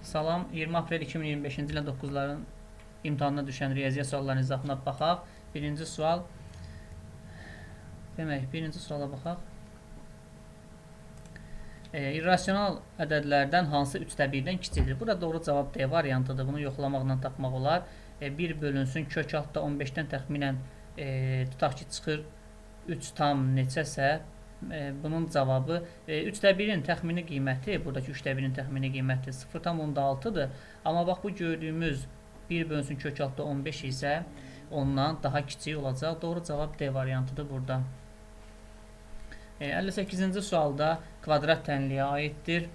Salam, 20 aprel 2025-ci ilin 9-ların imtahanına düşən riyaziyyat suallarının izahına baxaq. Birinci sual, birinci suala baxaq. İrrasional ədədlərdən hansı 3/1-dən kiçikdir? Burada doğru cavab D variantıdır. Bunu yoxlamaqla tapmaq olar. 1 bölünsün kök altda 15-dən təxminən tutaq ki, çıxır 3 tam neçəsə, bunun cavabı 3/1-in təxmini qiyməti, buradakı 3/1-in təxmini qiyməti 0,6-dır. Amma bax, bu gördüyümüz 1 bölünsün kök altda 15 isə ondan daha kiçik olacaq. Doğru cavab D variantıdır burada. 58-ci sualda kvadrat tənliyə aiddir.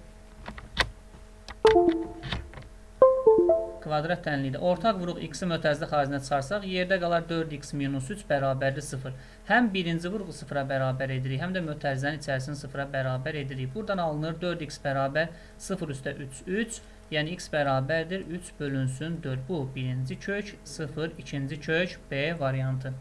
Kvadrat tənlikdə ortaq vuruq x-i mötərizə xaricinə çıxarsaq, yerdə qalar 4x minus 3 bərabərdir 0. Həm birinci vuruqu 0-a bərabər edirik, həm də mötərizənin içərisini 0-a bərabər edirik. Buradan alınır 4x bərabər 0 üstə 3, 3. Yəni x bərabərdir 3 bölünsün 4. Bu birinci kök, 0, ikinci kök, B variantı.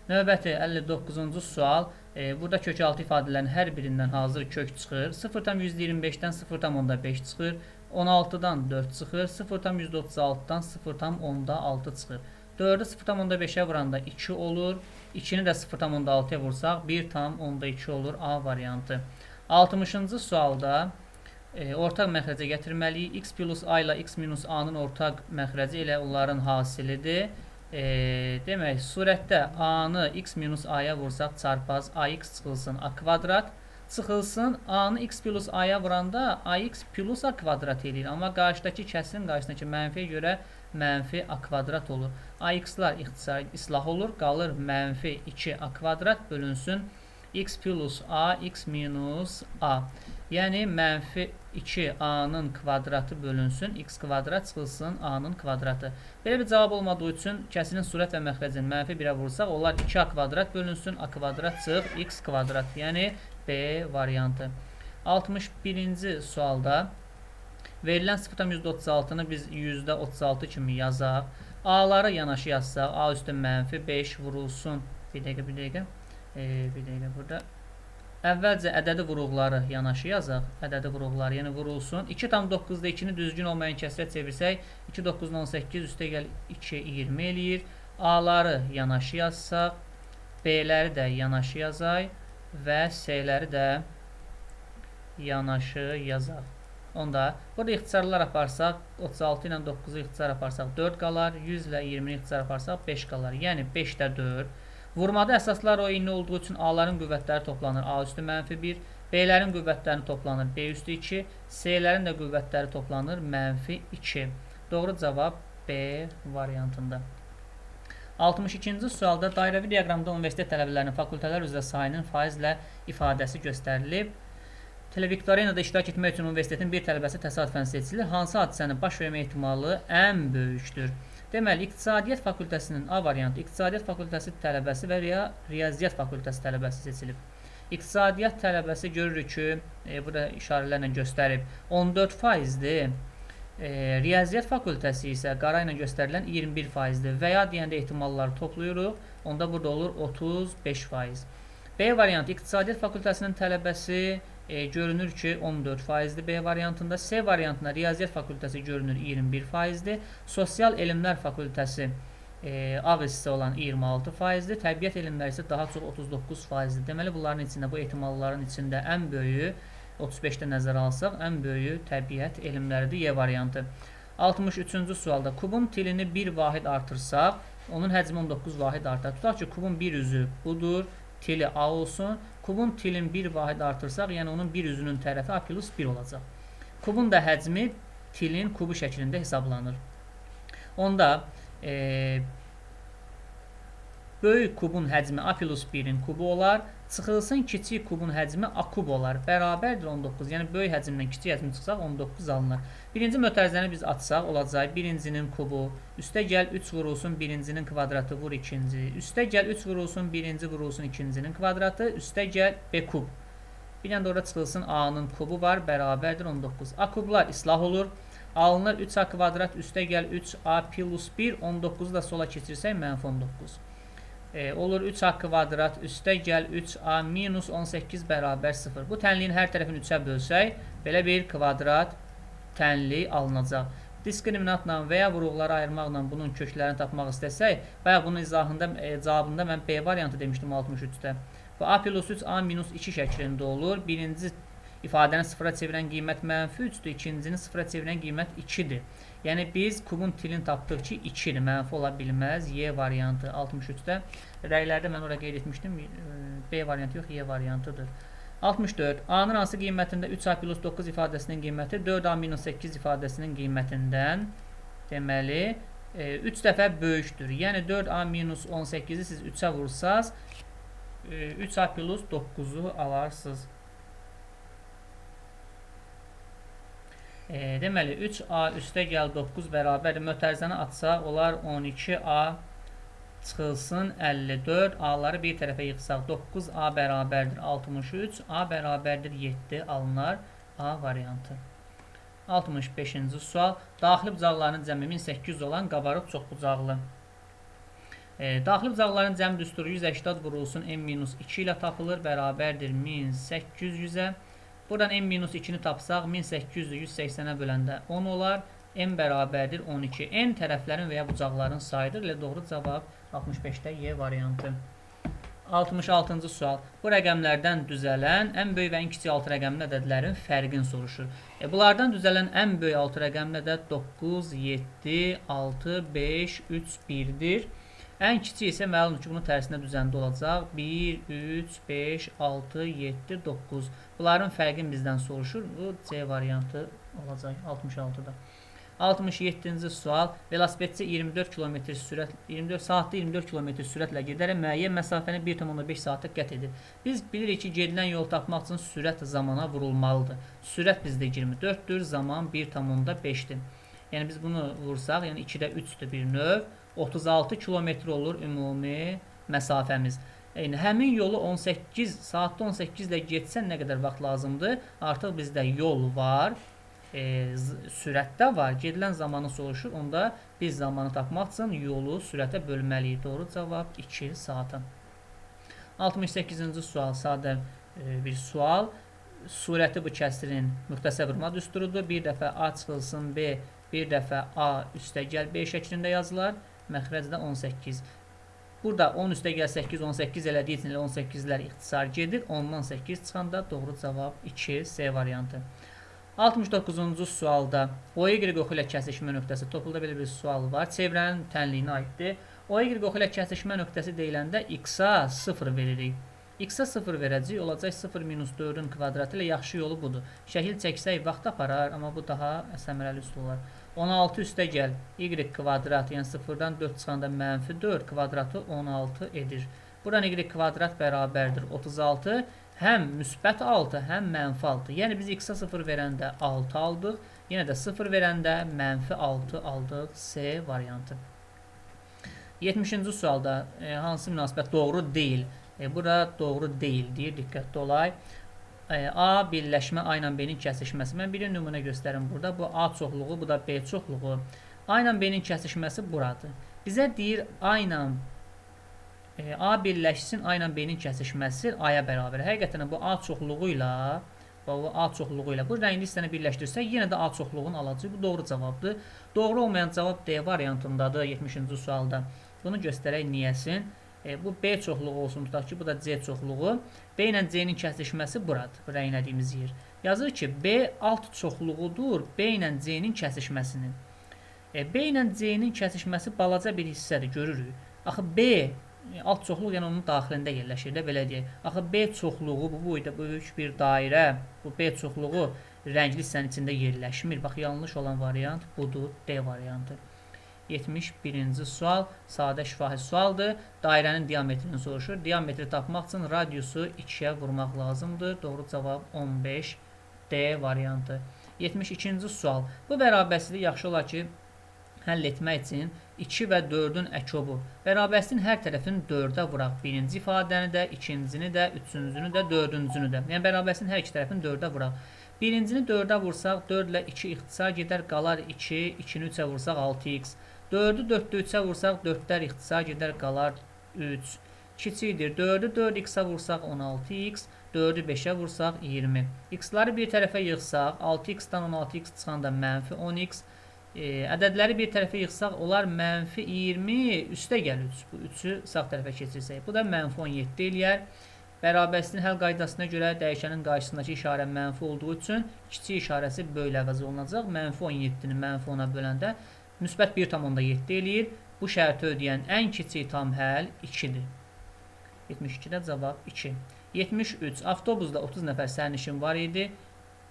Növbəti 59-cu sual. Burada kök altı ifadələrin hər birindən hazır kök çıxır. 0,125-dən 0,5 çıxır. 16-dan 4 çıxır. 0,136-dan 0,6 çıxır. 4-ü 0,5-ə vuranda 2 olur. 2-ni də 0,6-ya vursaq 1,2 olur. A variantı. 60-cı sualda ortaq məxrəcə gətirməliyik. X plus A ilə X minus A-nın ortaq məxrəci ilə onların hasilidir. Demək, surətdə A-nı X minus A-ya vursaq çarpaz AX çıxılsın A kvadrat. Çıxılsın A-nı X plus A-ya vuranda AX plus A kvadrat eləyir. Amma qarşıdakı kəsirin qarşısındakı mənfiyə görə mənfi A kvadrat olur. AX-lar ixtisari islah olur. Qalır mənfi 2 A kvadrat bölünsün X plus A, X minus A. Yəni, mənfi 2A-nın kvadratı bölünsün, x kvadrat çıxılsın A-nın kvadratı. Belə bir cavab olmadığı üçün kəsirin surət və məxrəcini mənfi 1-ə vursaq, onlar 2A kvadrat bölünsün, A kvadrat çıx, x kvadrat. Yəni, B variantı. 61-ci sualda verilən 0,136-nı biz %36 kimi yazaq. A-ları yanaşı yazsaq, A üstü mənfi 5 vurulsun. Bir dəqiqə burada. Əvvəlcə ədədi vuruqları yanaşı yazaq. Ədədi vuruqları, yəni vurulsun. 2,9-da 2-ni düzgün olmayan kəsrə çevirsək, 2, 9, 18 üstə gəl 2, 20 eləyir. A-ları yanaşı yazsaq, B-ləri də yanaşı yazaq və C-ləri də yanaşı yazaq. Onda burada ixtisarlar aparsaq, 36 ilə 9-u ixtisar aparsaq 4 qalar, 100 ilə 20-ni ixtisar aparsaq 5 qalar. Yəni 5-də 4. Vurmada əsaslar o eyni olduğu üçün A-ların qüvvətləri toplanır A üstü mənfi 1, B-lərin qüvvətləri toplanır B üstü 2, C-lərin də qüvvətləri toplanır mənfi 2. Doğru cavab B variantında. 62-ci sualda dairəvi diaqramda universitet tələbələrinin fakültələr üzrə sayının faizlə ifadəsi göstərilib. Televiktorinada iştirak etmək üçün universitetin bir tələbəsi təsadüfən seçilir. Hansı hadisənin baş vermə ehtimalı ən böyükdür? Deməli, İqtisadiyyat fakültəsinin A variantı, İqtisadiyyat fakültəsi tələbəsi və Riyaziyyat fakültəsi tələbəsi seçilib. İqtisadiyyat tələbəsi görürük ki, burada işarələrlə göstərib 14%-dir. Riyaziyyat fakültəsi isə qara ilə göstərilən 21%-dir. Və ya deyəndə ehtimalları toplayırıq, onda burada olur 35%. B variantı, İqtisadiyyat fakültəsinin tələbəsi görünür ki 14%-dir B variantında. C variantında Riyaziyyat fakültəsi görünür 21%-dir. Sosial elmlər fakültəsi ağ hissə olan 26%-dir. Təbiət elmləri isə daha çox 39%-dir. Deməli, bunların içində, bu ehtimalların içində ən böyüyü 35-də nəzərə alsaq, ən böyüyü təbiət elmləridir Y variantı. 63-cü sualda kubun tilini 1 vahid artırsaq, onun həcmi 19 vahid artar. Tutaq ki, kubun bir üzü budur, tili A olsun. Kubun tilin 1 vahid artırsaq, yəni onun bir üzünün tərəfi A plus 1 olacaq. Kubun da həcmi tilin kubu şəklində hesablanır. Onda böyük kubun həcmi A plus 1-in kubu olar. Çıxılsın kiçik kubun həcmi A kub olar. Bərabərdir 19. Yəni böyük həcmdən kiçik həcmi çıxsaq 19 alınır. Birinci mötərizəni biz açsaq olacaq. Birincinin kubu. Üstə gəl 3 vurulsun birincinin kvadratı vur ikinci. Üstə gəl 3 vurulsun birinci vurulsun ikincinin kvadratı. Üstə gəl B kub. Bir dənə də orada çıxılsın A-nın kubu var. Bərabərdir 19. A kublar islah olur. Alınır 3A kvadrat. Üstə gəl 3A plus 1. 19-u da sola keçirsək mənfi 19. Olur 3A kvadrat üstə gəl 3A minus 18 bərabər 0. Bu tənliyin hər tərəfini 3-ə bölsək, belə bir kvadrat tənli alınacaq. Diskriminantla və ya vuruqları ayırmaqla bunun köklərini tapmaq istəsək, bayaq bunun izahında, cavabında mən B variantı demişdim 63-də. Bu A plus 3 A minus 2 şəklində olur. Birinci ifadəni sıfıra çevirən qiymət -3-dür, ikincini sıfıra çevirən qiymət 2-dir. Yəni biz kubun tilini tapdıq ki 2-dir, mənfi ola bilməz. Y variantı 63-də. Rəylərdə mən oraya qeyd etmişdim. B variantı yox, Y variantıdır. 64. A-nın hansı qiymətində 3A plus 9 ifadəsinin qiyməti 4A minus 8 ifadəsinin qiymətindən deməli 3 dəfə böyükdür. Yəni 4A minus 18-i siz 3-ə vursaz 3A plus 9-u alarsınız. Deməli 3A üstə gəl 9 bərabər mötərizəni atsaq olar 12A çıxılsın 54, A-ları bir tərəfə yıxsaq 9A bərabərdir 63, A bərabərdir 7 alınar A variantı. 65-ci sual. Daxili bucaqların cəmi 1800 olan qabarıq çoxbucaqlı. Daxili bucaqların cəm düsturu 180 vurulsun n-2 ilə tapılır, bərabərdir 1800-ə. Buradan n-2-ni tapsaq 1800-ü 180-ə böləndə 10 olar. N bərabərdir 12. N tərəflərin və ya bucaqların sayıdır. Elə doğru cavab 65-də Y variantı. 66-cı sual. Bu rəqəmlərdən düzələn ən böyük və ən kiçik 6 rəqəmli ədədlərin fərqini soruşur. Bunlardan düzələn ən böyük 6 rəqəmli ədəd 9, 7, 6, 5, 3, 1-dir. Ən kiçik isə məlumdur ki, bunun tərsində düzəndə olacaq. 1, 3, 5, 6, 7, 9. Bunların fərqini bizdən soruşur. Bu C variantı olacaq 66-da. 67-ci sual. Velosipedçi 24 saatda 24 km sürətlə gedərək müəyyən məsafəni 1,5 saatda qət edir. Biz bilirik ki, gedilən yolu tapmaq üçün sürət zamana vurulmalıdır. Sürət bizdə 24-dür, zaman 1,5-dir. Yəni biz bunu vursaq, yəni 2-də 3-dür bir növ. 36 kilometr olur ümumi məsafəmiz. Yəni, həmin yolu saatda 18 ilə getsən nə qədər vaxt lazımdır? Artıq bizdə yol var. Sürətdə var, gedilən zamanı soruşur, onda biz zamanı tapmaq üçün yolu sürətə bölməliyik. Doğru cavab 2 saata. 68-ci sual sadə bir sual. Surəti bu kəsrin müxtəsər vurma düsturudur. Bir dəfə A çıxılsın B, bir dəfə A üstə gəl B şəklində yazılar. Məxrəcdə 18. Burada 10 üstə gəl 8, 18 elədiyi üçün 18-lər ixtisar gedir. 10-dan 8 çıxanda doğru cavab 2 C variantı. 69-cu sualda OY oxu ilə kəsişmə nöqtəsi. Topulda belə bir sual var. Çevrənin tənliyinə aiddir. OY oxu ilə kəsişmə nöqtəsi deyiləndə x-a 0 veririk. X-a 0 verəcək, olacaq 0 minus 4-ün kvadratı ilə yaxşı yolu budur. Şəkil çəksək vaxt aparar, amma bu daha səmərəli üsul olar. 16 üstə gəl y kvadrat, yəni 0-dan 4 çıxanda -4 kvadratı 16 edir. Buradan y kvadrat bərabərdir 36. Həm müsbət 6, həm mənfi 6. Yəni biz x-a 0 verəndə 6 aldıq. Yenə də 0 verəndə -6 aldıq. C variantı. 70-ci sualda hansı münasibət doğru deyil? Burada doğru deyil deyir. Diqqətli olay. A birləşmə A ilə B-nin kəsişməsi. Mən bir nümunə göstərim burada. Bu A çoxluğu, bu da B çoxluğu. A ilə B-nin kəsişməsi buradır. Bizə deyir A ilə A birləşsin, A ilə B-nin kəsişməsi A-ya bərabər. Həqiqətən bu A çoxluğu ilə bu rəngli hissəni birləşdirsək, yenə də A çoxluğunu alacaq. Bu doğru cavabdır. Doğru olmayan cavab D variantındadır 70-ci sualda. Bunu göstərək niyəsin. Bu B çoxluğu olsun, tutaq ki, bu da C çoxluğu. B ilə C-nin kəsişməsi buradır, bu rənglədiyimiz yer. Yazır ki, B alt çoxluğudur B ilə C-nin kəsişməsinin. B ilə C-nin kəsişməsi balaca bir hissədir, görürük. Axı B alt çoxluq yəni onun daxilində yerləşir də, belə deyək. Axı B çoxluğu, bu boyda böyük bir dairə, bu B çoxluğu rəngli hissənin içində yerləşmir. Bax, yanlış olan variant budur, D variantı. 71-ci sual, sadə şifahi sualdır. Dairənin diametrini soruşur. Diametri tapmaq üçün radiusu 2-yə vurmaq lazımdır. Doğru cavab 15, D variantı. 72-ci sual. Bu bərabərsizlik yaxşı olar ki, həll etmək üçün 2 və 4-ün əkobu. Bərabərsizliyin hər tərəfini 4-ə vuraq. Birinci ifadəni də, ikincini də, üçüncünü də, dördüncünü də. Yəni, bərabərsizliyin hər iki tərəfini 4-ə vuraq. Birincini 4-ə vursaq, 4 ilə 2 ixtisar gedər, qalar 2, 2-ni 3-ə vursaq 6x. 4-ü 4-də 3-ə vursaq, 4-lər ixtisar gedər, qalar 3. kiçikdir. 4'ü 4x-ə vursaq 16x, 4'ü 5'ə vursaq 20. X-ları bir tərəfə yığsaq, 6x-dan 16x çıxanda mənfi 10x. Ədədləri bir tərəfə yığsaq, onlar mənfi 20 üstə gəl 3. Bu 3'ü sağ tərəfə keçirsək. Bu da mənfi 17 eləyər. Bərabərsizliyin həll qaydasına görə dəyişənin qarşısındakı işarə mənfi olduğu üçün kiçik işarəsi böylə əvəz olunacaq. Mənfi 17-ni mənfi 10-a böləndə müsbət 1,7 eləyir. Bu şərti ödəyən ən kiçik tam həll 2-dir. 72-də cavab 2. 73. Avtobusda 30 nəfər sərnişin var idi.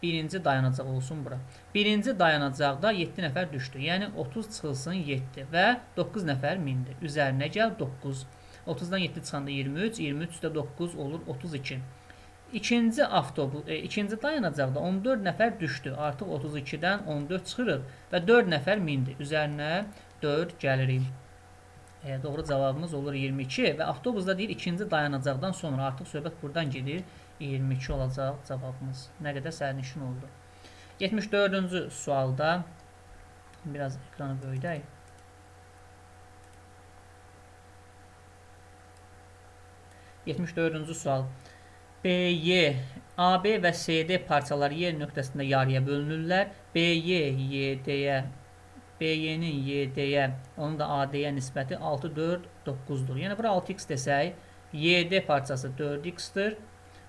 Birinci dayanacaq olsun bura. Birinci dayanacaqda 7 nəfər düşdü. Yəni 30 çıxılsın 7 və 9 nəfər mindi. Üzərinə gəl 9. 30-dan 7 çıxanda 23, 23 üstə 9 olur 32. İkinci dayanacaqda 14 nəfər düşdü. Artıq 32-dən 14 çıxırıq və 4 nəfər mindi. Üzərinə 4 gəlirik. Doğru cavabımız olur 22 və avtobusda deyir ikinci dayanacaqdan sonra artıq söhbət buradan gedir. 22 olacaq cavabımız. Nə qədər sərnişin oldu. 74-cü sualda biraz ekranı böyüdək. Sual. BY, AB və CD parçaları yer nöqtəsində yarıya bölünürlər. BY-nin YD-yə, onun da AD-yə nisbəti 6, 4, 9-dur. Yəni, bura 6x desək, YD parçası 4x-dir.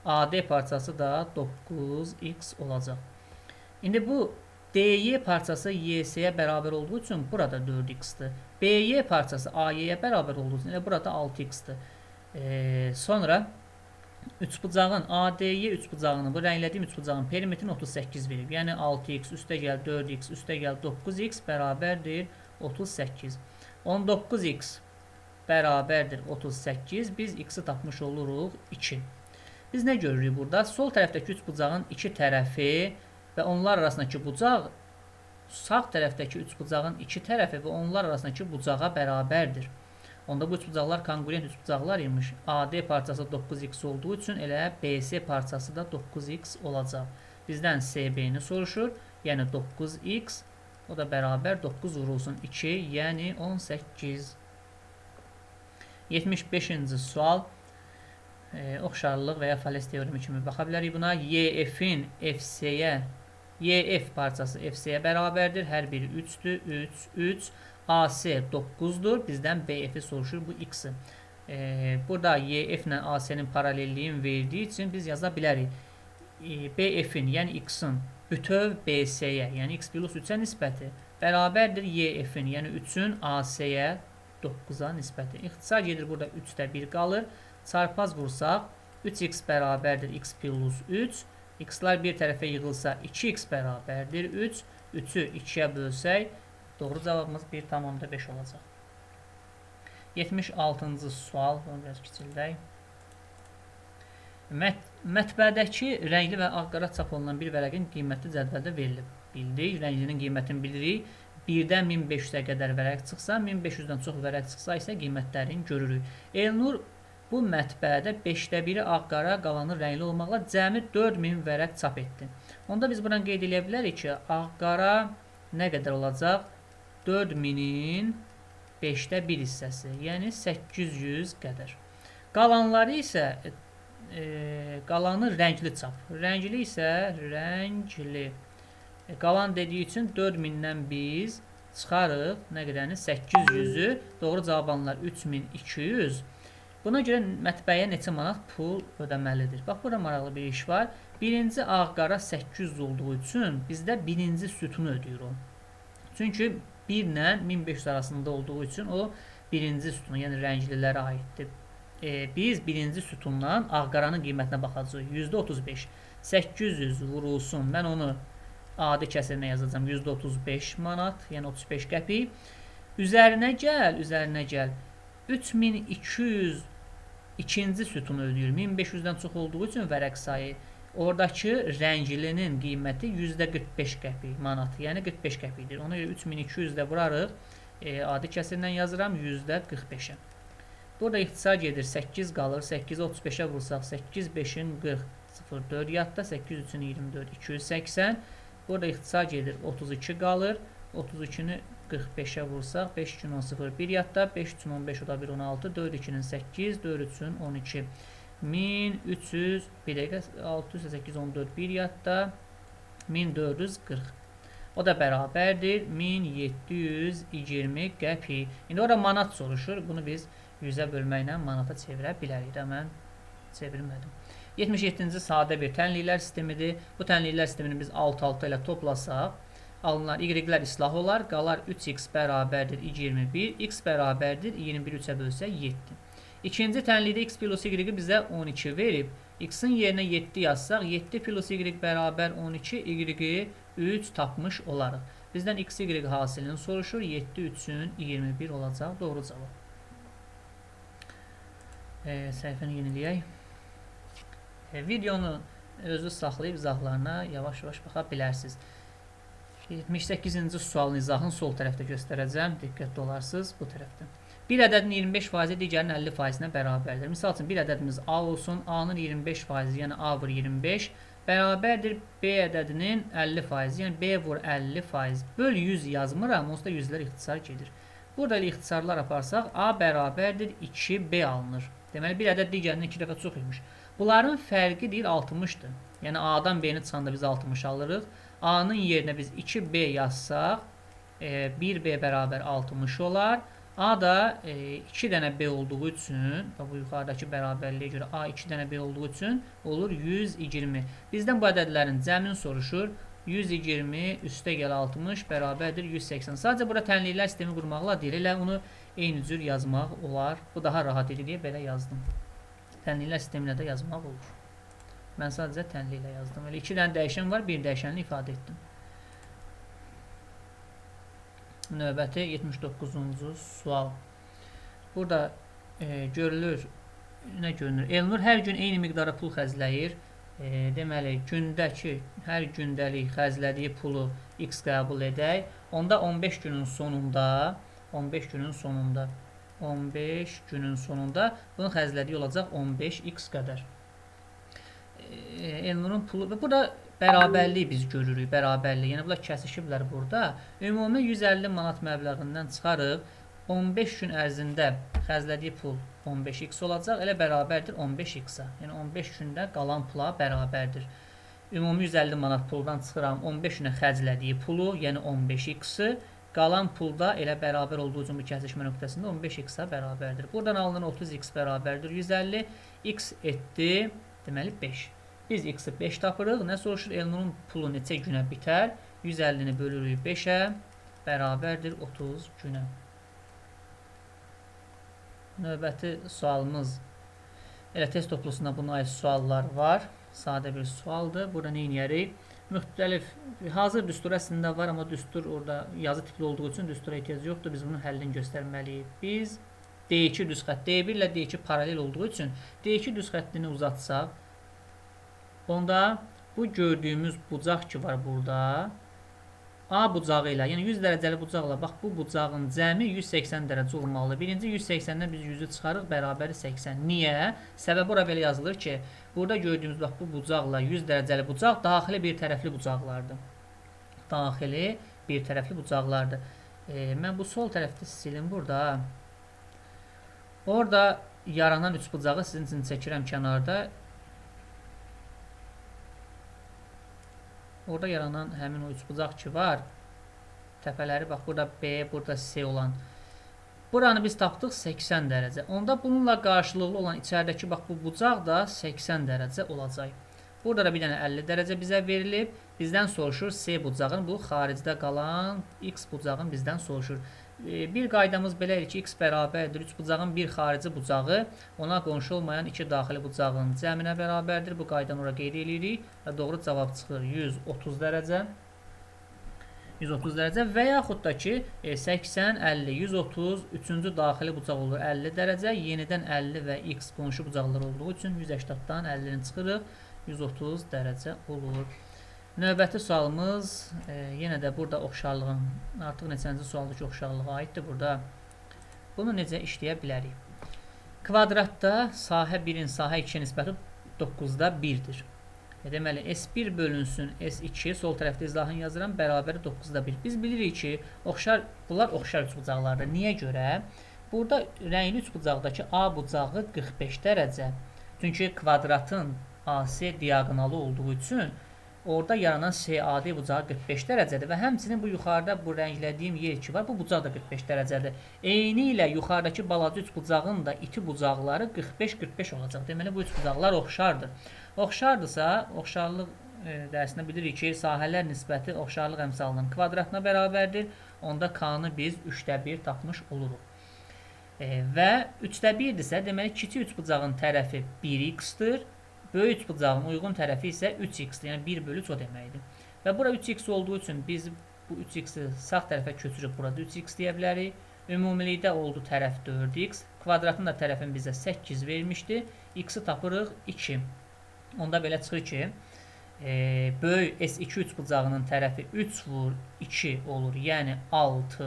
AD parçası da 9x olacaq. İndi bu DY parçası YS-yə bərabər olduğu üçün burada 4x-dir. BY parçası AY-yə bərabər olduğu üçün burada 6x-dir. Sonra üçbucağın ADY üçbucağının, bu rənglədiyim üçbucağın perimetrini 38 verib. Yəni 6x üstə gəl 4x üstə gəl 9x bərabərdir 38. 19x bərabərdir 38. Biz x-i tapmış oluruq 2. Biz nə görürük burada? Sol tərəfdəki üçbucağın iki tərəfi və onlar arasındakı bucaq sağ tərəfdəki üçbucağın iki tərəfi və onlar arasındakı bucağa bərabərdir. Onda bu üçbucaqlar konkurent üçbucaqlar imiş. AD parçası 9x olduğu üçün elə BS parçası da 9x olacaq. Bizdən CB-ni soruşur. Yəni 9x, o da bərabər 9 vurulsun 2, yəni 18. 75-ci sual. Oxşarlıq və ya Fales teoremi kimi baxa bilərik buna. YF-in FC-yə, YF parçası FC-yə bərabərdir. Hər biri 3-dür. 3, 3. AC 9-dur. Bizdən BF-i soruşur. Bu x-i. Burada YF ilə AC-nin paralelliyin verdiyi üçün biz yaza bilərik. BF-in, yəni x-in bütöv BC-yə, yəni x plus 3-ə nisbəti bərabərdir YF-in, yəni 3-ün AC-yə 9-a nisbəti. İxtisar gedir, burada 3-də 1 qalır. Çarpaz vursaq 3x bərabərdir x plus 3. X-lar bir tərəfə yığılsa 2x bərabərdir 3. 3-ü 2-yə bölsək doğru cavabımız 1,5 olacaq. 76-cı sual. Onu biraz kiçildək. Mətbədəki rəngli və ağ-qara çap olunan bir vərəqin qiyməti cədvəldə verilib. Bildik. Rənglinin qiymətini bilirik. 1-dən 1500-ə qədər vərəq çıxsa, 1500-dən çox vərəq çıxsa isə qiymətlərini görürük. Elnur bu mətbəədə 5də 1-i ağ-qara, qalanı rəngli olmaqla cəmi 4000 vərəq çap etdi. Onda biz buradan qeyd edə bilərik ki, ağ-qara nə qədər olacaq? 4000-in 5də 1 hissəsi, yəni 800 qədər. Qalanları isə qalanı rəngli çap. Rəngli isə rəngli. Qalan dediyi üçün 4000-dən biz çıxarıq nə qədərini? 800-ü. Doğru cavablar 3200. Buna görə mətbəyə neçə manat pul ödəməlidir? Bax, burada maraqlı bir iş var. Birinci ağ-qara 800 olduğu üçün bizdə birinci sütunu ödəyir o. Çünki 1 ilə 1500 arasında olduğu üçün o birinci sütunu, yəni rənglilərə aiddir. Biz birinci sütundan ağ-qaranın qiymətinə baxacağıq. %35. 800 vurulsun. Mən onu adi kəsirinə yazacağım. %35 manat, yəni 35 qəpik. Üzərinə gəl. 3200 ikinci sütunu ödəyir. 1500-dən çox olduğu üçün vərəq sayı. Oradakı rənglinin qiyməti %45 qəpik manat, yəni 45 qəpikdir. Ona görə 3200-də vurarıq. Adi kəsirlə yazıram %45-ə. Burada ixtisar gedir. 8 qalır. 8-i 35-ə vursaq 8, 5-in 40, 0,4 yadda. 8, 3-ün 24, 280. Burada ixtisar gedir. 32 qalır. 32-ni 45'ə vursaq, 5 3-ün 10 0 1 yadda, 5 3-ün 15 o da 1 16, 4 2-nin 8, 4 3-ün 12. 1300, bir dəqiqə 608 14 1 yadda, 1440. O da bərabərdir 1720 qəpik. İndi ora manat soruşur. Bunu biz 100-ə bölməklə manata çevirə bilərik də, mən çevirmədim. 77-ci sadə bir tənliklər sistemidir. Bu tənliklər sistemini biz alt-alta ilə toplasaq, alınan y-lər islah olar, qalar 3x bərabərdir 21, x bərabərdir 21 3-ə bölsə 7. İkinci tənlikdə x plus y bizə 12 verib. X-in yerinə 7 yazsaq, 7 plus y bərabər 12, y-i 3 tapmış olarıq. Bizdən x, y hasilini soruşur. 7 3-ün 21 olacaq. Doğru cavab. Səhifəni yeniləyək. Videonu özü saxlayıb izahlarına yavaş-yavaş baxa bilərsiniz. 78-ci sualın izahını sol tərəfdə göstərəcəm. Diqqətli olarsınız bu tərəfdə. Bir ədədin 25%, digərinin 50%-nə bərabərdir. Misal üçün, bir ədədimiz A olsun. A-nın 25%, yəni A vur 25, bərabərdir B ədədinin 50%, yəni B vur 50%. Böl 100 yazmıram, onsuz da yüzlər ixtisar gedir. Burada ilə ixtisarlar aparsaq, A bərabərdir 2B alınır. Deməli, bir ədəd digərindən 2 dəfə çox imiş. Bunların fərqi deyil 60-dır. Yəni, A-dan B-ni çıxanda biz 60 alırıq. A-nın yerinə biz 2B yazsaq, 1B bərabər 60 olar. A da 2 dənə B olduğu üçün, bu yuxarıdakı bərabərliyə görə A 2 dənə B olduğu üçün olur 120. Bizdən bu ədədlərin cəmini soruşur. 120 üstə gəl 60 bərabərdir 180. Sadəcə burada tənliklər sistemi qurmaqla deyil. Elə onu eyni cür yazmaq olar. Bu daha rahat edir deyə belə yazdım. Tənliklər sisteminə də yazmaq olur. Mən sadəcə tənliklə yazdım. Elə 2 dənə dəyişən var, bir dəyişənli ifadə etdim. Növbəti 79-cu sual. Burada görülür, nə görünür? Elnur hər gün eyni miqdara pul xərcləyir. Deməli, gündəki, hər gündəlik xərclədiyi pulu x qəbul edək. Onda 15 günün sonunda bunun xərclədiyi olacaq 15x qədər. Elnurun pulu, və burada bərabərliyi biz görürük, bərabərliyi. Yəni, bunlar kəsişiblər burada. Ümumi 150 manat məbləğindən çıxarıq. 15 gün ərzində xərclədiyi pul 15x olacaq. Elə bərabərdir 15x-a. Yəni, 15 gündə qalan pula bərabərdir. Ümumi 150 manat puldan çıxıram 15 günə xərclədiyi pulu, yəni 15x-i. Qalan pulda elə bərabər olduğu üçün bu kəsişmə nöqtəsində 15x-a bərabərdir. Buradan alınan 30x bərabərdir 150. X etdi, deməli 5. Biz x-i 5 tapırıq. Nə soruşur? Elnurun pulu neçə günə bitər? 150-ni bölürük 5-ə, bərabərdir 30 günə. Növbəti sualımız, elə test toplusunda buna aid suallar var. Sadə bir sualdır. Burada nə edərik? Müxtəlif, hazır düstur əslində var, amma düstur orada yazı tipli olduğu üçün düstura ehtiyac yoxdur. Biz bunun həllini göstərməliyik. Biz D2 düz xətt, D1 ilə D2 paralel olduğu üçün D2 düz xəttini uzatsaq, onda bu gördüyümüz bucaq ki var burada, A bucağı ilə, yəni 100 dərəcəli bucaqla, bax bu bucağın cəmi 180 dərəcə olmalıdır. Birinci 180-dən biz 100-ü çıxarıq, bərabəri 80. Niyə? Səbəb ora belə yazılır ki, burada gördüyümüz bax bu bucaqla 100 dərəcəli bucaq daxili bir tərəfli bucaqlardır. Daxili bir tərəfli bucaqlardır. Mən bu sol tərəfdə silim burada. Orada yaranan üç bucağı sizin üçün çəkirəm kənarda. Orada yaranan həmin o üç bucaq ki var, təpələri bax burada B, burada C olan. Buranı biz tapdıq 80 dərəcə. Onda bununla qarşılıqlı olan içəridəki bax bu bucaq da 80 dərəcə olacaq. Burada da bir dənə 50 dərəcə bizə verilib. Bizdən soruşur C bucağın, bu xaricdə qalan X bucağın bizdən soruşur. Bir qaydamız belədir ki, X bərabərdir 3 bucağın bir xarici bucağı ona qonşu olmayan 2 daxili bucağın cəminə bərabərdir. Bu qaydanı ora qeyd edirik və doğru cavab çıxır 130 dərəcə. 130 dərəcə və yaxud da ki 80, 50, 130, üçüncü daxili bucaq olur 50 dərəcə. Yenidən 50 və X qonşu bucaqlar olduğu üçün 180-dan 50-ni çıxırıq. 130 dərəcə olur. Növbəti sualımız yenə də burada oxşarlığın, artıq neçənci sualdır ki, oxşarlığa aiddir burada. Bunu necə işləyə bilərik? Kvadratda sahə 1-in sahə 2-yə nisbəti 9-da 1-dir. Deməli, S1 bölünsün S2, sol tərəfdə izahını yazıram, bərabəri 9-da 1. Biz bilirik ki, bunlar oxşar üçbucaqlardır. Niyə görə? Burada rəngli üçbucaqdakı A bucağı 45 dərəcə. Çünki kvadratın AC diaqonalı olduğu üçün orada yaranan CAD bucağı 45 dərəcədir və həmçinin bu yuxarıda bu rənglədiyim yer ki var, bu bucaq da 45 dərəcədir. Eyni ilə yuxarıdakı balaca üç bucağın da iti bucaqları 45-45 olacaq. Deməli, bu üç bucaqlar oxşardır. Oxşardırsa, oxşarlıq dərsində bilirik ki, sahələr nisbəti oxşarlıq əmsalının kvadratına bərabərdir. Onda K-nı biz 3-də 1 tapmış oluruq. Və 3-də 1-dirsə, deməli, kiçik üçbucağın tərəfi 1x-dir. Böyük üçbucağın uyğun tərəfi isə 3x-dir. Yəni 1 bölü 3 o deməkdir. Və bura 3x olduğu üçün biz bu 3x-i sağ tərəfə köçürüb burada 3x deyə bilərik. Ümumilikdə oldu tərəf 4x. Kvadratın da tərəfin bizə 8 vermişdi. X-i tapırıq 2. Onda belə çıxır ki, böyük S2 üçbucağının tərəfi 3 vur 2 olur, yəni 6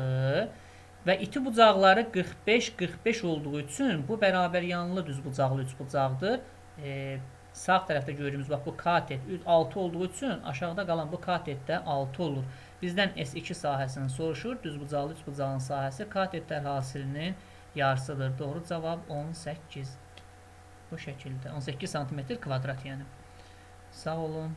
və iti bucaqları 45-45 olduğu üçün bu bərabər yanlı düzbucaqlı üçbucaqdır. Sağ tərəfdə gördüyümüz bax, bu katet 6 olduğu üçün aşağıda qalan bu katetdə 6 olur. Bizdən S2 sahəsini soruşur, düzbucaqlı üçbucağın sahəsi katetlər hasilinin yarısıdır. Doğru cavab 18. Bu şəkildə 18 cm kvadrat yəni. Sağ olun.